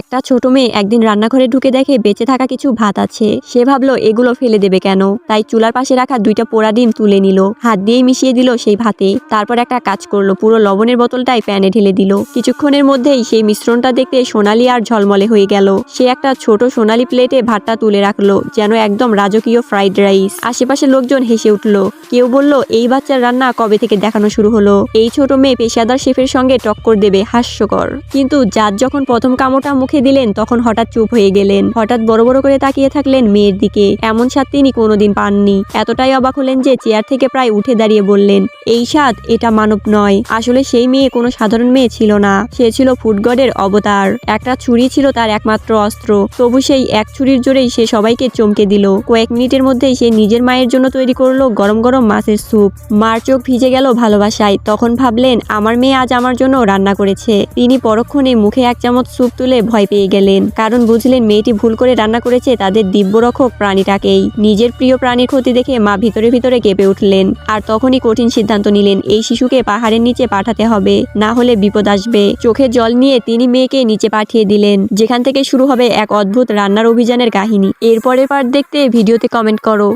একটা ছোট মেয়ে একদিন রান্নাঘরে ঢুকে দেখে বেঁচে থাকা কিছু ভাত আছে। সে ভাবলো এগুলো ফেলে দেবে কেন, তাই চুলার পাশে রাখা 2টা পোড়া ডিম তুলে নিল, হাত দিয়েই মিশিয়ে দিল সেই ভাতে। তারপর একটা কাজ করলো, পুরো লবণের বোতলটাই প্যানে ঢেলে দিল। কিছুক্ষণের মধ্যেই সেই মিশ্রণটা দেখতে সোনালি আর ঝলমলে হয়ে গেল। সে একটা ছোট সোনালি প্লেটে ভাতটা তুলে রাখলো, যেন একদম রাজকীয় ফ্রাইড রাইস। আশেপাশের লোকজন হেসে উঠলো। কেউ বলল এই বাচ্চার রান্না কবে থেকে দেখানো শুরু হলো, এই ছোট মেয়ে পেশাদার শেফের সঙ্গে টক্কর দেবে, হাস্যকর। কিন্তু জাজ যখন প্রথম কামড়টা মুখে দিলেন তখন হঠাৎ চুপ হয়ে গেলেন। হঠাৎ বড় বড় করে তাকিয়ে থাকলেন মেয়ের দিকে। এমন স্বাদ তিনি কোনোদিন পাননি। এতটাই অবাক হলেন যে চেয়ার থেকে প্রায় উঠে দাঁড়িয়ে বললেন, এই স্বাদ, এটা মানব নয়। আসলে সেই মেয়ে কোনো সাধারণ মেয়ে ছিল না, সে ছিল ফুড গডের অবতার। একটা ছুরি ছিল তার একমাত্র অস্ত্র, তবু সেই এক ছুরির জোরেই সে সবাইকে চমকে দিল। কয়েক মিনিটের মধ্যেই সে নিজের মায়ের জন্য তৈরি করলো গরম গরম মাছের স্যুপ। মার চোখ ভিজে গেল ভালোবাসায়। তখন ভাবলেন আমার মেয়ে আজ আমার জন্য রান্না করেছে। তিনি পরক্ষণে মুখে 1 চামচ স্যুপ তুলে ভয় পেয়ে গেলেন, কারণ বুঝলেন মেয়েটি ভুল করে রান্না করেছে তাদের দিব্যরক্ষক প্রাণীটাকেই। নিজের প্রিয় প্রাণীর ক্ষতি দেখে মা ভিতরে ভিতরে কেঁপে উঠলেন। আর তখনই কঠিন সিদ্ধান্ত নিলেন, এই শিশুকে পাহাড়ের নিচে পাঠাতে হবে, না হলে বিপদ আসবে। চোখে জল নিয়ে তিনি মেয়েকে নিচে পাঠিয়ে দিলেন, যেখান থেকে শুরু হবে এক অদ্ভুত রান্নার অভিযানের কাহিনী। এরপরের পার্ট দেখতে ভিডিওতে কমেন্ট করো।